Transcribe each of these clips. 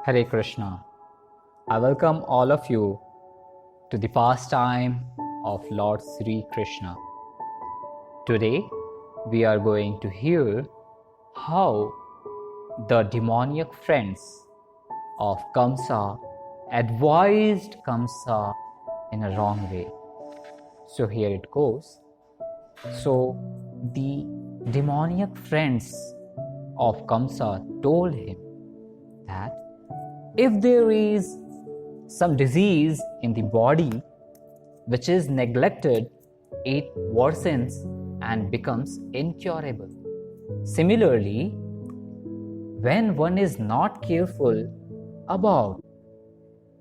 Hare Krishna. I welcome all of you to the pastime of Lord Sri Krishna. Today we are going to hear how the demoniac friends of Kamsa advised Kamsa in a wrong way. So here it goes. So the demoniac friends of Kamsa told him that if there is some disease in the body which is neglected, it worsens and becomes incurable. Similarly, when one is not careful about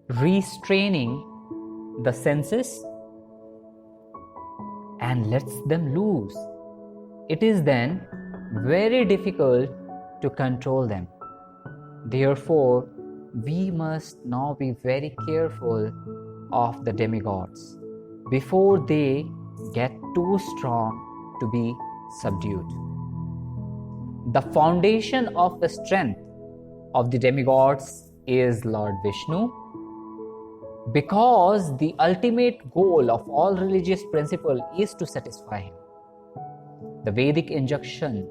restraining the senses and lets them loose, it is then very difficult to control them. Therefore, we must now be very careful of the demigods before they get too strong to be subdued. The foundation of the strength of the demigods is Lord Vishnu, because the ultimate goal of all religious principle is to satisfy him. The Vedic injunction,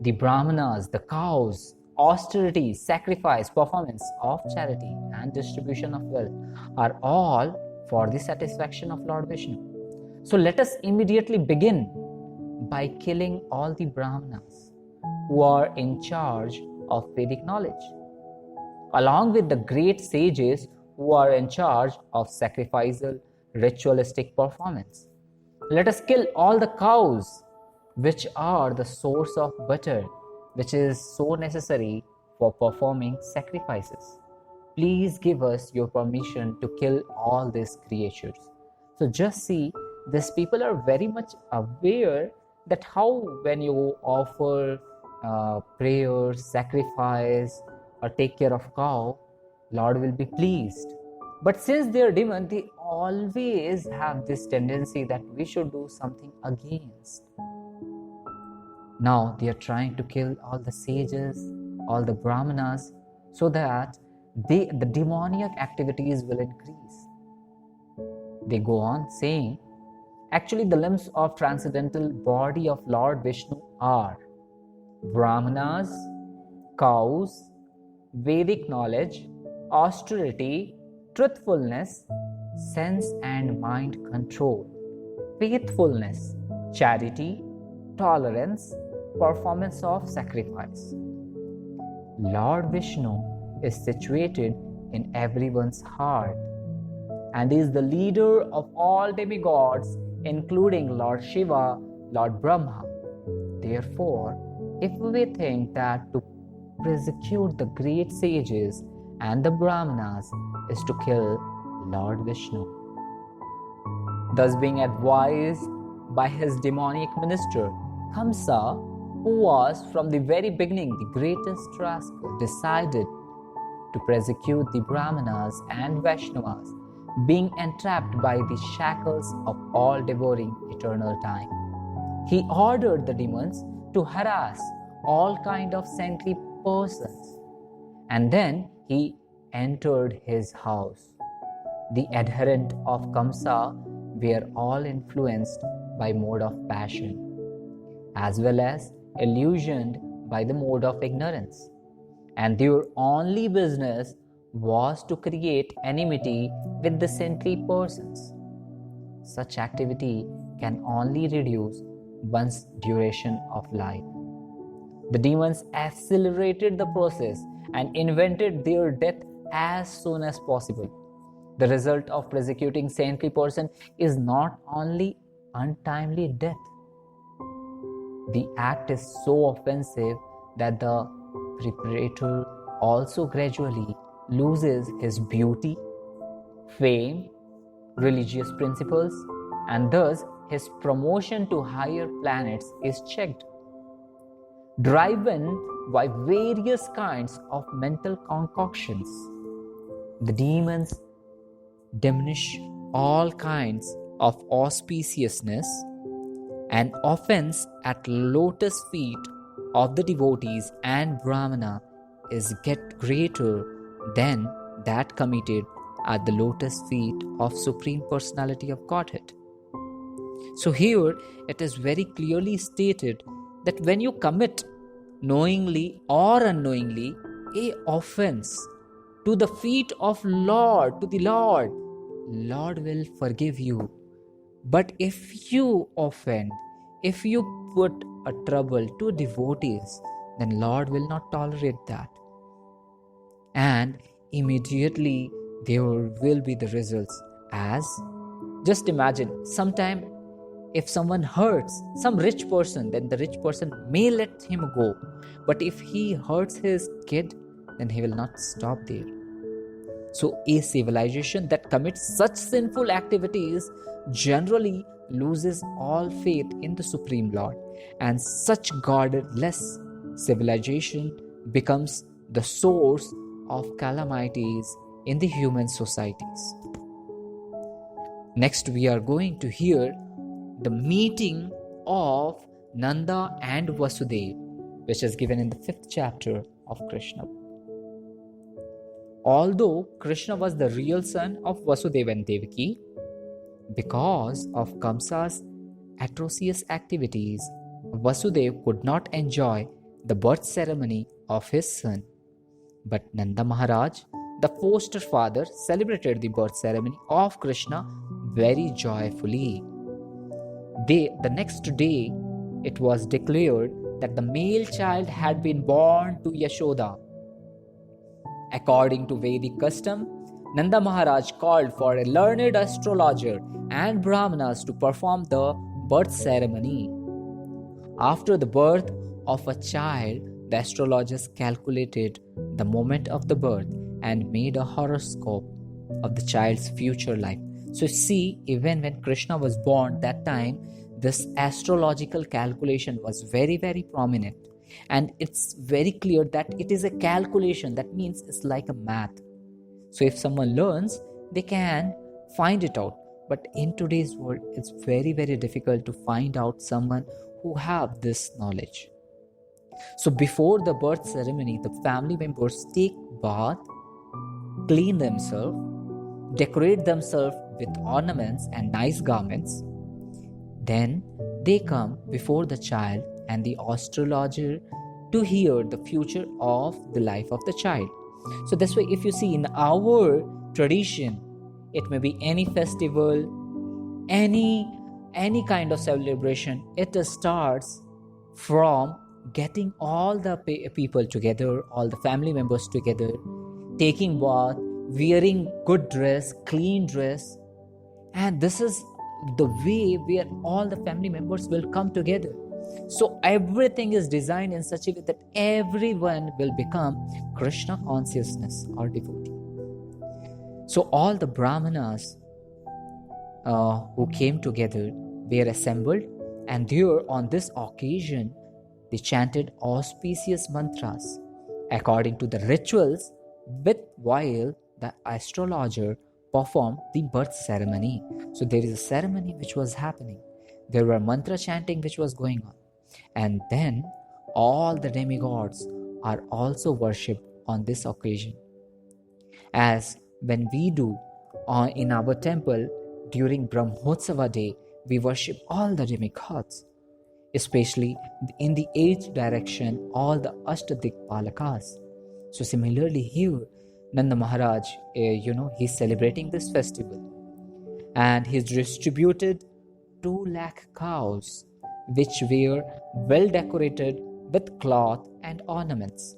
the Brahmanas, the cows, austerity, sacrifice, performance of charity, and distribution of wealth are all for the satisfaction of Lord Vishnu. So let us immediately begin by killing all the Brahmanas who are in charge of Vedic knowledge, along with the great sages who are in charge of sacrificial ritualistic performance. Let us kill all the cows which are the source of butter, which is so necessary for performing sacrifices. Please give us your permission to kill all these creatures. So just see, these people are very much aware that how when you offer prayers, sacrifice, or take care of cow, Lord will be pleased. But since they are demon, they always have this tendency that we should do something against. Now they are trying to kill all the sages, all the Brahmanas, so that the demoniac activities will increase. They go on saying, actually the limbs of transcendental body of Lord Vishnu are Brahmanas, cows, Vedic knowledge, austerity, truthfulness, sense and mind control, faithfulness, charity, tolerance, performance of sacrifice. Lord Vishnu is situated in everyone's heart and is the leader of all demigods, including Lord Shiva, Lord Brahma. Therefore, if we think that to persecute the great sages and the Brahmanas is to kill Lord Vishnu, thus being advised by his demoniac minister, Kamsa, who was from the very beginning the greatest rascal, decided to persecute the Brahmanas and Vaishnavas, being entrapped by the shackles of all devouring eternal time. He ordered the demons to harass all kind of saintly persons, and then he entered his house. The adherent of Kamsa were all influenced by mode of passion, as well as illusioned by the mode of ignorance, and their only business was to create enmity with the saintly persons. Such activity can only reduce one's duration of life. The demons accelerated the process and invented their death as soon as possible. The result of persecuting saintly person is not only untimely death. The act is so offensive that the perpetrator also gradually loses his beauty, fame, religious principles, and thus his promotion to higher planets is checked. Driven by various kinds of mental concoctions, the demons diminish all kinds of auspiciousness and offense at lotus feet of the devotees and Brahmana is get greater then that committed at the lotus feet of Supreme Personality of Godhead. So here it is very clearly stated that when you commit knowingly or unknowingly a offense to the feet of Lord, to the Lord will forgive you. But if you offend, if you put a trouble to devotees, then Lord will not tolerate that. And immediately there will be the results. As just imagine, sometime if someone hurts some rich person, then the rich person may let him go. But if he hurts his kid, then he will not stop there. So a civilization that commits such sinful activities generally loses all faith in the Supreme Lord, and such godless civilization becomes the source of calamities in the human societies. Next, we are going to hear the meeting of Nanda and Vasudeva, which is given in the 5th chapter of Krishna. Although Krishna was the real son of Vasudeva and Devaki, because of Kamsa's atrocious activities, Vasudeva could not enjoy the birth ceremony of his son. But Nanda Maharaj, the foster father, celebrated the birth ceremony of Krishna very joyfully. The next day, it was declared that the male child had been born to Yashoda. According to Vedic custom, Nanda Maharaj called for a learned astrologer and Brahmanas to perform the birth ceremony. After the birth of a child, the astrologers calculated the moment of the birth and made a horoscope of the child's future life. So see, even when Krishna was born, that time, this astrological calculation was very, very prominent. And it's very clear that it is a calculation. That means it's like a math. So if someone learns, they can find it out. But in today's world, it's very, very difficult to find out someone who have this knowledge. So before the birth ceremony, the family members take bath, clean themselves, decorate themselves with ornaments and nice garments. Then they come before the child and the astrologer to hear the future of the life of the child. So this way, if you see in our tradition, it may be any festival, any kind of celebration, it starts from getting all the people together, all the family members together, taking bath, wearing good dress, clean dress. And this is the way where all the family members will come together. So everything is designed in such a way that everyone will become Krishna consciousness or devotee. So all the Brahmanas who came together were assembled, and there on this occasion they chanted auspicious mantras according to the rituals, while the astrologer performed the birth ceremony. So there is a ceremony which was happening. There were mantra chanting which was going on. And then all the demigods are also worshipped on this occasion. As when we do in our temple during Brahmotsava day, we worship all the demigods, especially in the 8th direction, all the Ashtadikpalakas. So similarly here, Nanda Maharaj, he's celebrating this festival, and he's distributed 2 lakh cows which were well decorated with cloth and ornaments.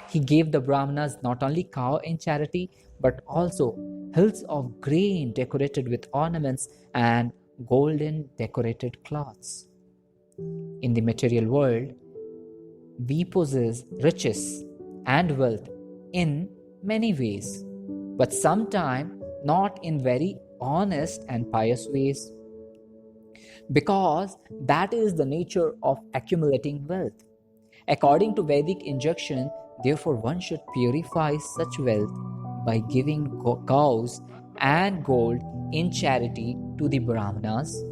He gave the Brahmanas not only cow in charity, but also hills of grain decorated with ornaments and golden decorated cloths. In the material world, we possess riches and wealth in many ways, but sometimes not in very honest and pious ways, because that is the nature of accumulating wealth. According to Vedic injunction, therefore one should purify such wealth by giving cows and gold in charity to the Brahmanas.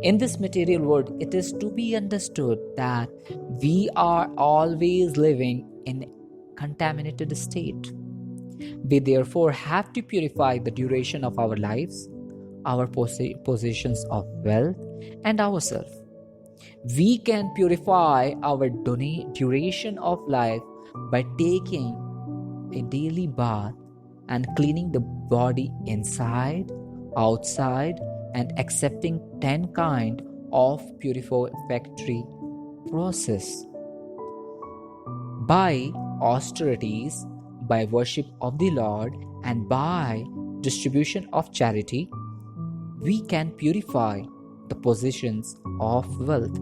In this material world, it is to be understood that we are always living in a contaminated state. We therefore have to purify the duration of our lives, our possessions of wealth, and ourselves. We can purify our duration of life by taking a daily bath and cleaning the body inside, outside, and accepting 10 kind of purificatory process. By austerities, by worship of the Lord, and by distribution of charity, we can purify the possessions of wealth.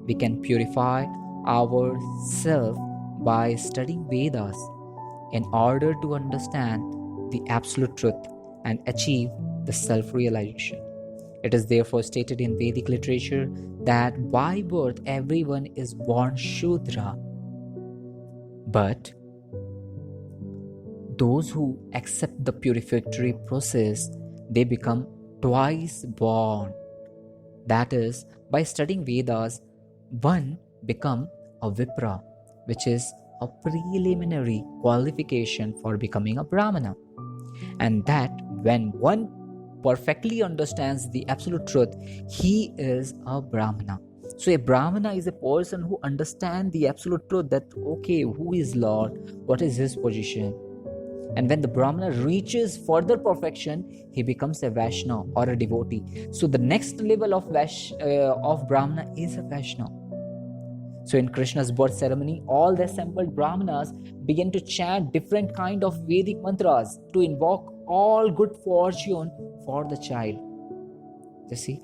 We can purify ourselves by studying Vedas in order to understand the absolute truth and achieve the self-realization. It is therefore stated in Vedic literature that by birth everyone is born Shudra, but those who accept the purificatory process, they become twice born. That is, by studying Vedas, one become a Vipra, which is a preliminary qualification for becoming a Brahmana. And that when one perfectly understands the absolute truth, he is a Brahmana. So a Brahmana is a person who understands the absolute truth that, okay, who is Lord, what is his position. And when the Brahmana reaches further perfection, he becomes a Vaishnava or a devotee. So the next level of Brahmana is a Vaishnava. So in Krishna's birth ceremony, all the assembled Brahmanas begin to chant different kind of Vedic mantras to invoke all good fortune for the child. You see?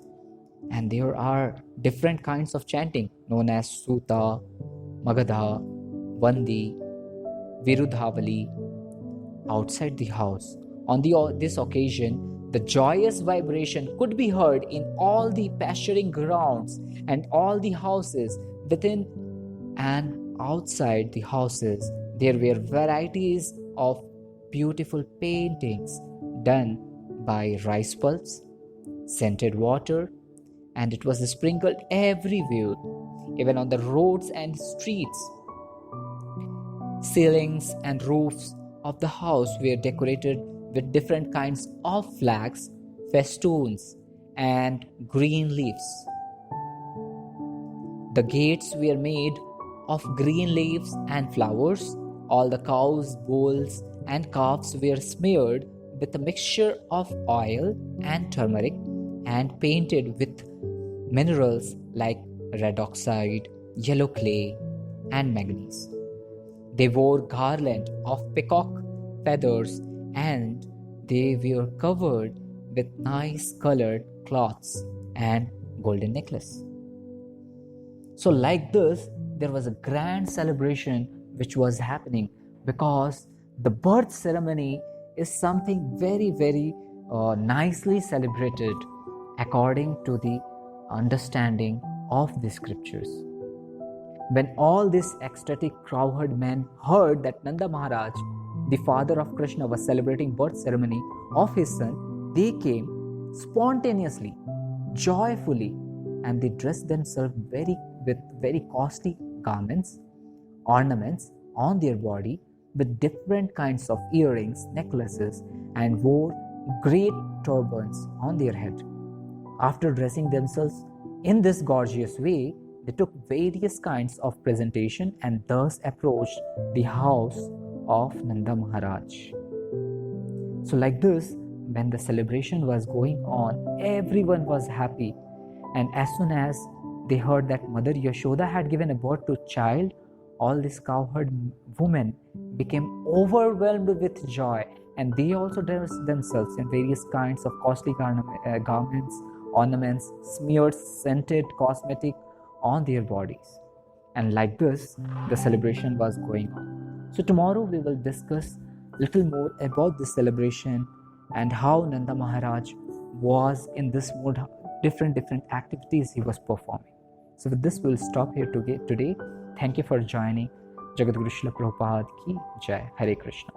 And there are different kinds of chanting known as Suta, Magadha, Vandi, Virudhavali. Outside the house, on this occasion, the joyous vibration could be heard in all the pasturing grounds and all the houses within and outside the houses. There were varieties of beautiful paintings done by rice pulps, scented water, and it was sprinkled everywhere, even on the roads and streets. Ceilings and roofs of the house were decorated with different kinds of flags, festoons, and green leaves. The gates were made of green leaves and flowers. All the cows, bulls, and calves were smeared with a mixture of oil and turmeric and painted with minerals like red oxide, yellow clay, and manganese. They wore garland of peacock feathers and they were covered with nice colored cloths and golden necklace. So like this, there was a grand celebration which was happening because the birth ceremony is something very, very nicely celebrated according to the understanding of the scriptures. When all these ecstatic cowherd men heard that Nanda Maharaj, the father of Krishna, was celebrating birth ceremony of his son, they came spontaneously, joyfully, and they dressed themselves with very costly garments, ornaments on their body, with different kinds of earrings, necklaces, and wore great turbans on their head. After dressing themselves in this gorgeous way, they took various kinds of presentation and thus approached the house of Nanda Maharaj. So like this, when the celebration was going on, everyone was happy. And as soon as they heard that Mother Yashoda had given a birth to a child, all these cowherd women became overwhelmed with joy, and they also dressed themselves in various kinds of costly garments, ornaments, smeared scented cosmetic on their bodies. And like this, the celebration was going on. So tomorrow we will discuss little more about this celebration and how Nanda Maharaj was in this mode, different activities he was performing. So with this, we'll stop here today. Thank you for joining. Jagadguru Srila Prabhupada ki Jai. Hare Krishna.